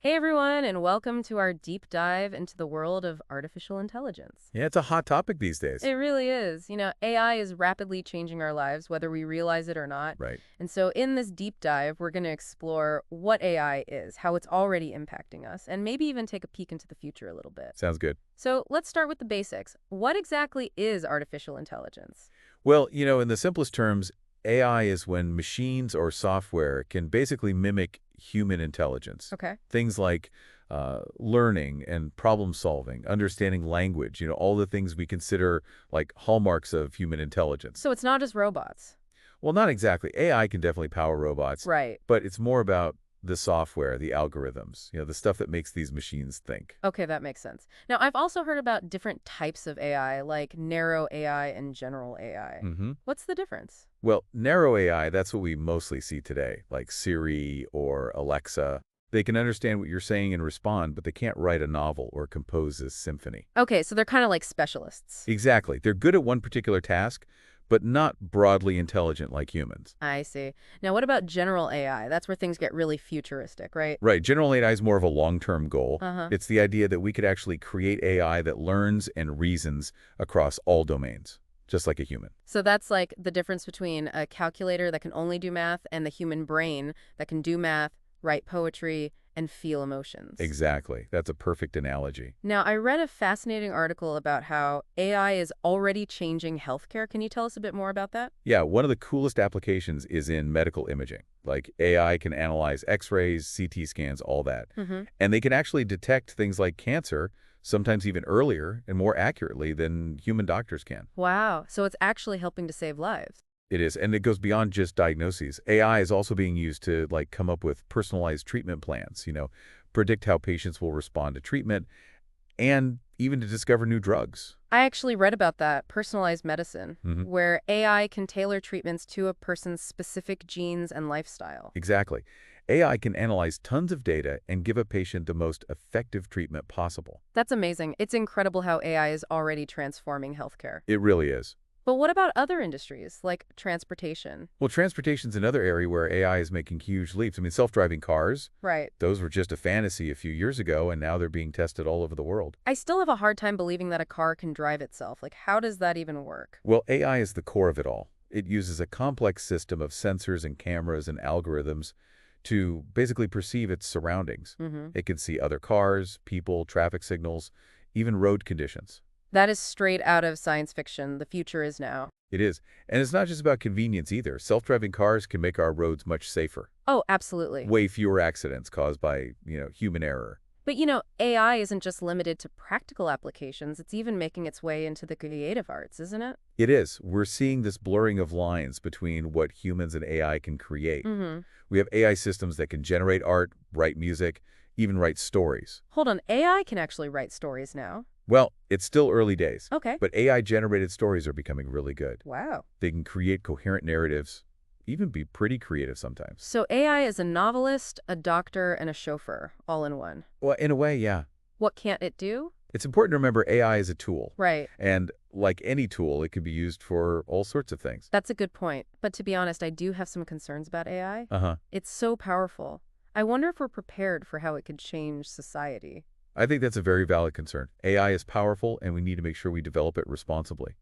Hey everyone, and welcome to our deep dive into the world of artificial intelligence. Yeah, it's a hot topic these days. It really is. AI is rapidly changing our lives, whether we realize it or not. Right. And so, in this deep dive, we're going to explore what AI is, how it's already impacting us, and maybe even take a peek into the future a little bit. Sounds good. So, let's start with the basics. What exactly is artificial intelligence? Well, in the simplest terms, AI is when machines or software can basically mimic human intelligence. Okay. Things like learning and problem solving, understanding language, all the things we consider like hallmarks of human intelligence. So, it's not just robots. Well, not exactly. AI can definitely power robots, Right. but it's more about the software, the algorithms, the stuff that makes these machines think. Okay, that makes sense. Now, I've also heard about different types of AI, like narrow AI and general AI. hmm What's the difference? Well, narrow AI, that's what we mostly see today, like Siri or Alexa. They can understand what you're saying and respond, but they can't write a novel or compose a symphony. Okay, so they're kind of like specialists. Exactly. They're good at one particular task, but not broadly intelligent like humans. I see. Now, what about general AI? That's where things get really futuristic, right? Right. General AI is more of a long-term goal. Uh-huh. It's the idea that we could actually create AI that learns and reasons across all domains, just like a human. So that's like the difference between a calculator that can only do math and the human brain that can do math, write poetry, and feel emotions. Exactly. That's a perfect analogy. Now, I read a fascinating article about how AI is already changing healthcare. Can you tell us a bit more about that? Yeah, one of the coolest applications is in medical imaging. Like AI can analyze X-rays, CT scans, all that. Mm-hmm. And they can actually detect things like cancer, sometimes even earlier and more accurately than human doctors can. Wow. So it's actually helping to save lives. It is, and it goes beyond just diagnoses. AI is also being used to come up with personalized treatment plans, predict how patients will respond to treatment, and even to discover new drugs. I actually read about that, personalized medicine, hmm where AI can tailor treatments to a person's specific genes and lifestyle. Exactly. AI can analyze tons of data and give a patient the most effective treatment possible. That's amazing. It's incredible how AI is already transforming healthcare. It really is. But what about other industries, like transportation? Well, transportation's another area where AI is making huge leaps. I mean, self-driving cars, Right. those were just a fantasy a few years ago, and now they're being tested all over the world. I still have a hard time believing that a car can drive itself. Like, how does that even work? Well, AI is the core of it all. It uses a complex system of sensors and cameras and algorithms to basically perceive its surroundings. Mm-hmm. It can see other cars, people, traffic signals, even road conditions. That is straight out of science fiction. The future is now. It is. And it's not just about convenience either. Self-driving cars can make our roads much safer. Oh, absolutely. Way fewer accidents caused by, human error. But AI isn't just limited to practical applications. It's even making its way into the creative arts, isn't it? It is. We're seeing this blurring of lines between what humans and AI can create. Mm-hmm. We have AI systems that can generate art, write music, even write stories. Hold on, AI can actually write stories now. Well, it's still early days, Okay. but AI-generated stories are becoming really good. Wow. They can create coherent narratives, even be pretty creative sometimes. So AI is a novelist, a doctor, and a chauffeur, all in one. Well, in a way, yeah. What can't it do? It's important to remember AI is a tool. Right. And like any tool, it can be used for all sorts of things. That's a good point. But to be honest, I do have some concerns about AI. Uh-huh. It's so powerful. I wonder if we're prepared for how it could change society. I think that's a very valid concern. AI is powerful, and we need to make sure we develop it responsibly.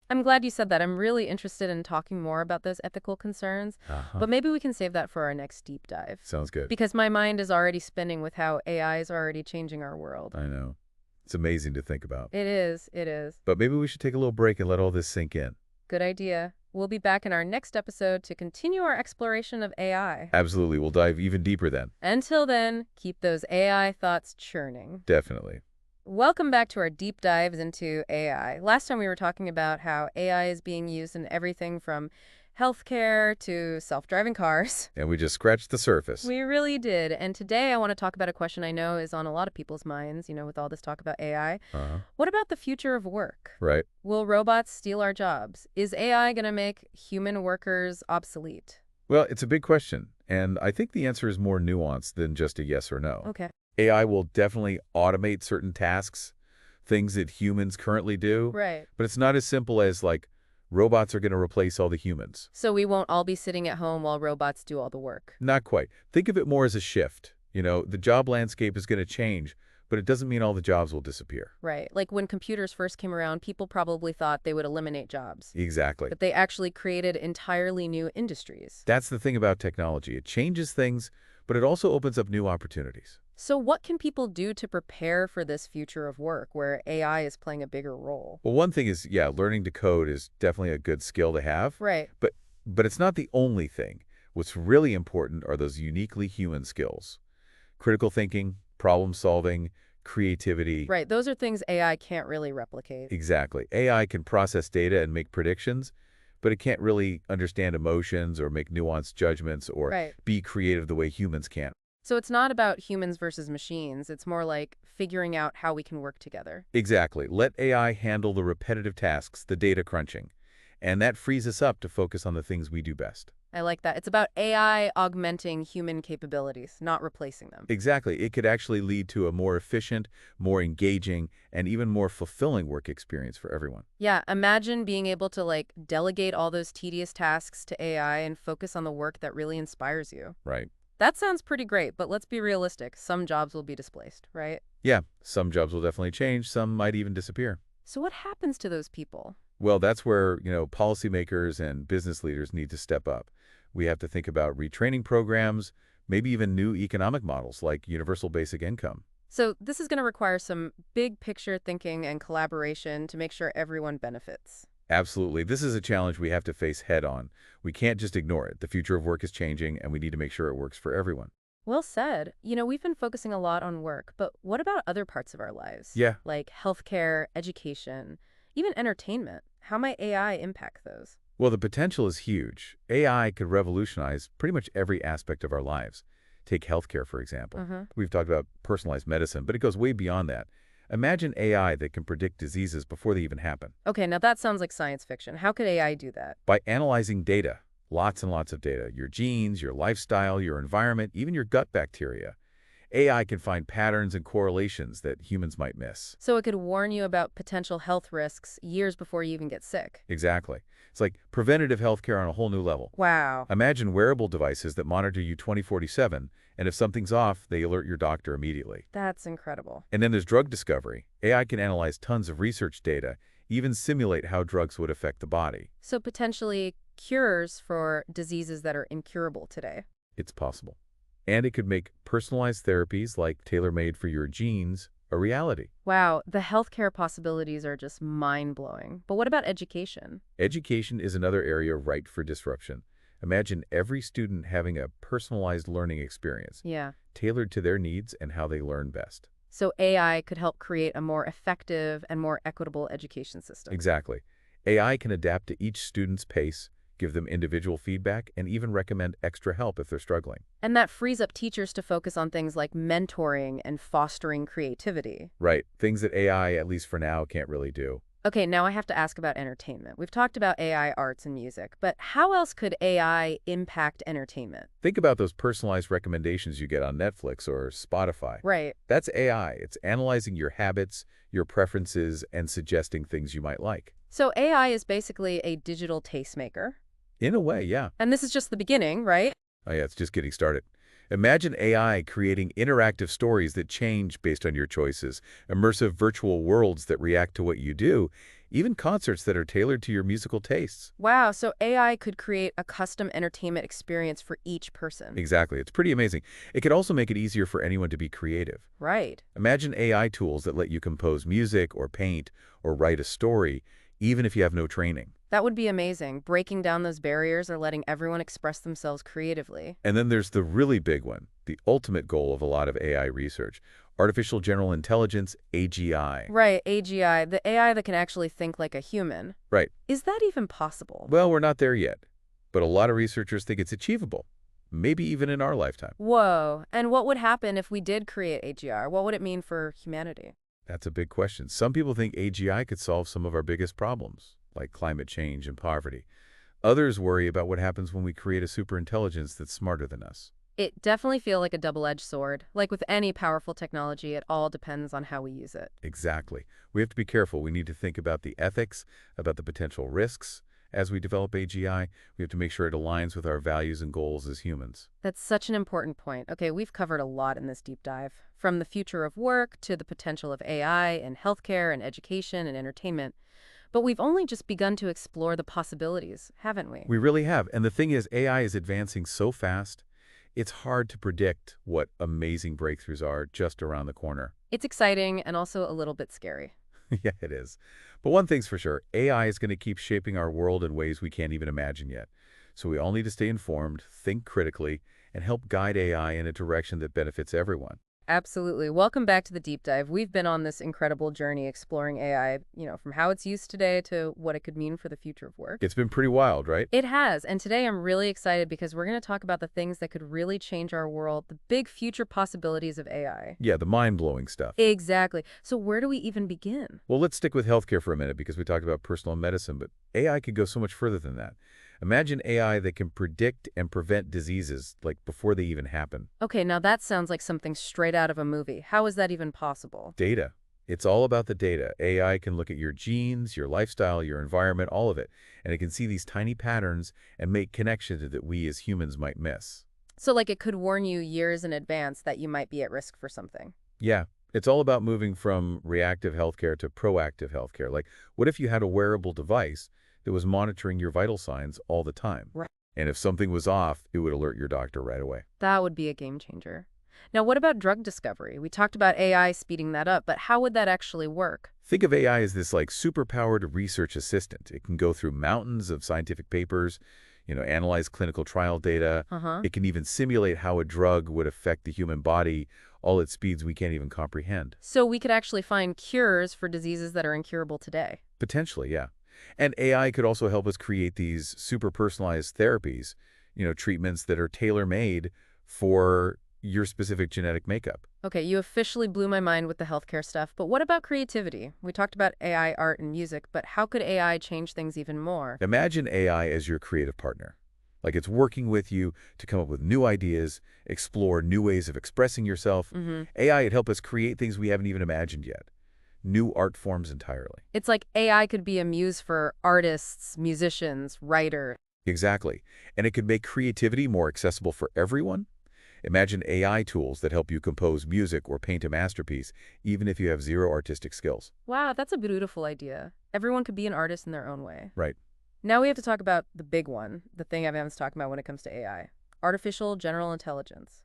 I'm glad you said that. I'm really interested in talking more about those ethical concerns, Uh-huh. but maybe we can save that for our next deep dive. Sounds good. Because my mind is already spinning with how AI is already changing our world. I know. It's amazing to think about. It is. It is. But maybe we should take a little break and let all this sink in. Good idea. We'll be back in our next episode to continue our exploration of AI. Absolutely. We'll dive even deeper then. Until then, keep those AI thoughts churning. Definitely. Welcome back to our deep dives into AI. Last time we were talking about how AI is being used in everything from healthcare to self-driving cars. And we just scratched the surface. We really did. And today I want to talk about a question I know is on a lot of people's minds, with all this talk about AI. Uh-huh. What about the future of work? Right. Will robots steal our jobs? Is AI going to make human workers obsolete? Well, it's a big question, and I think the answer is more nuanced than just a yes or no. Okay. AI will definitely automate certain tasks, things that humans currently do, Right. but it's not as simple as robots are going to replace all the humans. So we won't all be sitting at home while robots do all the work. Not quite. Think of it more as a shift. The job landscape is going to change, but it doesn't mean all the jobs will disappear. Right. Like when computers first came around, people probably thought they would eliminate jobs, Exactly. but they actually created entirely new industries. That's the thing about technology. It changes things, but it also opens up new opportunities. So what can people do to prepare for this future of work where AI is playing a bigger role? Well, one thing is, yeah, learning to code is definitely a good skill to have, Right. but but it's not the only thing. What's really important are those uniquely human skills. Critical thinking, problem solving, creativity. Right. Those are things AI can't really replicate. Exactly. AI can process data and make predictions, but it can't really understand emotions or make nuanced judgments or Right. be creative the way humans can. So it's not about humans versus machines. It's more like figuring out how we can work together. Exactly. Let AI handle the repetitive tasks, the data crunching, and that frees us up to focus on the things we do best. I like that. It's about AI augmenting human capabilities, not replacing them. Exactly. It could actually lead to a more efficient, more engaging, and even more fulfilling work experience for everyone. Yeah, imagine being able to delegate all those tedious tasks to AI and focus on the work that really inspires you. Right. That sounds pretty great, but let's be realistic. Some jobs will be displaced, right? Yeah, some jobs will definitely change. Some might even disappear. So what happens to those people? Well, that's where, policymakers and business leaders need to step up. We have to think about retraining programs, maybe even new economic models like universal basic income. So this is going to require some big picture thinking and collaboration to make sure everyone benefits. Absolutely. This is a challenge we have to face head on. We can't just ignore it. The future of work is changing, and we need to make sure it works for everyone. Well said. We've been focusing a lot on work, but what about other parts of our lives? Yeah. Like healthcare, education, even entertainment. How might AI impact those? Well, the potential is huge. AI could revolutionize pretty much every aspect of our lives. Take healthcare, for example. Mm-hmm. We've talked about personalized medicine, but it goes way beyond that. Imagine AI that can predict diseases before they even happen. Okay, now that sounds like science fiction. How could AI do that? By analyzing data, lots and lots of data, your genes, your lifestyle, your environment, even your gut bacteria, AI can find patterns and correlations that humans might miss. So it could warn you about potential health risks years before you even get sick. Exactly. It's like preventative healthcare on a whole new level. Wow. Imagine wearable devices that monitor you 24/7, and if something's off, they alert your doctor immediately. That's incredible. And then there's drug discovery. AI can analyze tons of research data, even simulate how drugs would affect the body. So potentially cures for diseases that are incurable today. It's possible. And it could make personalized therapies like tailor-made for your genes a reality. Wow, the healthcare possibilities are just mind-blowing. But what about education? Education is another area ripe for disruption. Imagine every student having a personalized learning experience, Yeah. tailored to their needs and how they learn best. So AI could help create a more effective and more equitable education system. Exactly. AI can adapt to each student's pace, give them individual feedback, and even recommend extra help if they're struggling. And that frees up teachers to focus on things like mentoring and fostering creativity. Right. Things that AI, at least for now, can't really do. Okay, now I have to ask about entertainment. We've talked about AI arts and music, but how else could AI impact entertainment? Think about those personalized recommendations you get on Netflix or Spotify. Right. That's AI. It's analyzing your habits, your preferences, and suggesting things you might like. So AI is basically a digital tastemaker. In a way, yeah. And this is just the beginning, right? Oh yeah, it's just getting started. Imagine AI creating interactive stories that change based on your choices, immersive virtual worlds that react to what you do, even concerts that are tailored to your musical tastes. Wow, so AI could create a custom entertainment experience for each person. Exactly. It's pretty amazing. It could also make it easier for anyone to be creative. Right. Imagine AI tools that let you compose music or paint or write a story, even if you have no training. That would be amazing, breaking down those barriers or letting everyone express themselves creatively. And then there's the really big one, the ultimate goal of a lot of AI research, artificial general intelligence, AGI. Right, AGI, the AI that can actually think like a human. Right. Is that even possible? Well, we're not there yet, but a lot of researchers think it's achievable, maybe even in our lifetime. Whoa, and what would happen if we did create AGI? What would it mean for humanity? That's a big question. Some people think AGI could solve some of our biggest problems, like climate change and poverty. Others worry about what happens when we create a superintelligence that's smarter than us. It definitely feels like a double-edged sword. Like with any powerful technology, it all depends on how we use it. Exactly. We have to be careful. We need to think about the ethics, about the potential risks, as we develop AGI. We have to make sure it aligns with our values and goals as humans. That's such an important point. Okay, we've covered a lot in this deep dive, from the future of work to the potential of AI in healthcare and education and entertainment. But we've only just begun to explore the possibilities, haven't we? We really have. And the thing is, AI is advancing so fast, it's hard to predict what amazing breakthroughs are just around the corner. It's exciting and also a little bit scary. Yeah, it is. But one thing's for sure, AI is going to keep shaping our world in ways we can't even imagine yet. So we all need to stay informed, think critically, and help guide AI in a direction that benefits everyone. Absolutely. Welcome back to the deep dive. We've been on this incredible journey exploring AI, from how it's used today to what it could mean for the future of work. It's been pretty wild, right? It has, and today I'm really excited because we're going to talk about the things that could really change our world, the big future possibilities of AI. Yeah, the mind-blowing stuff. Exactly. So where do we even begin? Well, let's stick with healthcare for a minute because we talked about personal medicine, but AI could go so much further than that. Imagine AI that can predict and prevent diseases like before they even happen. Okay, now that sounds like something straight out of a movie. How is that even possible? Data. It's all about the data. AI can look at your genes, your lifestyle, your environment, all of it, and it can see these tiny patterns and make connections that we as humans might miss. So like it could warn you years in advance that you might be at risk for something. Yeah, it's all about moving from reactive healthcare to proactive healthcare. Like, what if you had a wearable device that was monitoring your vital signs all the time? Right. And if something was off, it would alert your doctor right away. That would be a game changer. Now, what about drug discovery? We talked about AI speeding that up, but how would that actually work? Think of AI as this like superpowered research assistant. It can go through mountains of scientific papers, analyze clinical trial data. Uh-huh. It can even simulate how a drug would affect the human body, all at speeds we can't even comprehend. So we could actually find cures for diseases that are incurable today. Potentially, yeah. And AI could also help us create these super personalized therapies, treatments that are tailor-made for your specific genetic makeup. Okay, you officially blew my mind with the healthcare stuff, but what about creativity? We talked about AI, art, and music, but how could AI change things even more? Imagine AI as your creative partner. Like it's working with you to come up with new ideas, explore new ways of expressing yourself. Mm-hmm. AI could help us create things we haven't even imagined yet. New art forms entirely. It's like AI could be a muse for artists, musicians, writers. Exactly. And it could make creativity more accessible for everyone. Imagine AI tools that help you compose music or paint a masterpiece, even if you have zero artistic skills. Wow, that's a beautiful idea. Everyone could be an artist in their own way. Right. Now we have to talk about the big one, the thing everyone's talking about when it comes to AI. Artificial General Intelligence,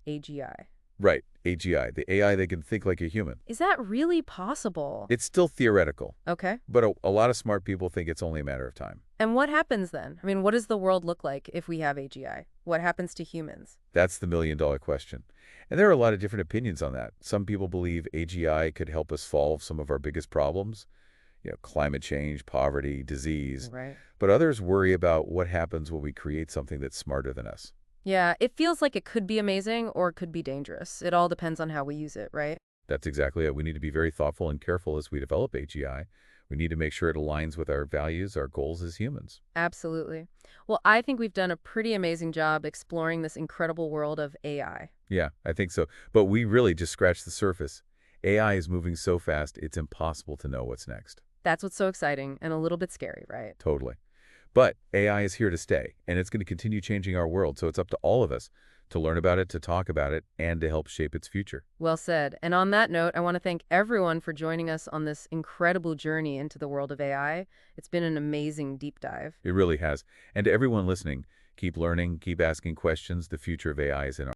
AGI. Right. AGI, the AI that can think like a human. Is that really possible? It's still theoretical, Okay. but a lot of smart people think it's only a matter of time. And what happens then? I mean, what does the world look like if we have AGI? What happens to humans? That's the million-dollar question. And there are a lot of different opinions on that. Some people believe AGI could help us solve some of our biggest problems, climate change, poverty, disease. Right. But others worry about what happens when we create something that's smarter than us. Yeah, it feels like it could be amazing or it could be dangerous. It all depends on how we use it, right? That's exactly it. We need to be very thoughtful and careful as we develop AGI. We need to make sure it aligns with our values, our goals as humans. Absolutely. Well, I think we've done a pretty amazing job exploring this incredible world of AI. Yeah, I think so. But we really just scratched the surface. AI is moving so fast, it's impossible to know what's next. That's what's so exciting and a little bit scary, right? Totally. But AI is here to stay, and it's going to continue changing our world, so it's up to all of us to learn about it, to talk about it, and to help shape its future. Well said. And on that note, I want to thank everyone for joining us on this incredible journey into the world of AI. It's been an amazing deep dive. It really has. And to everyone listening, keep learning, keep asking questions. The future of AI is in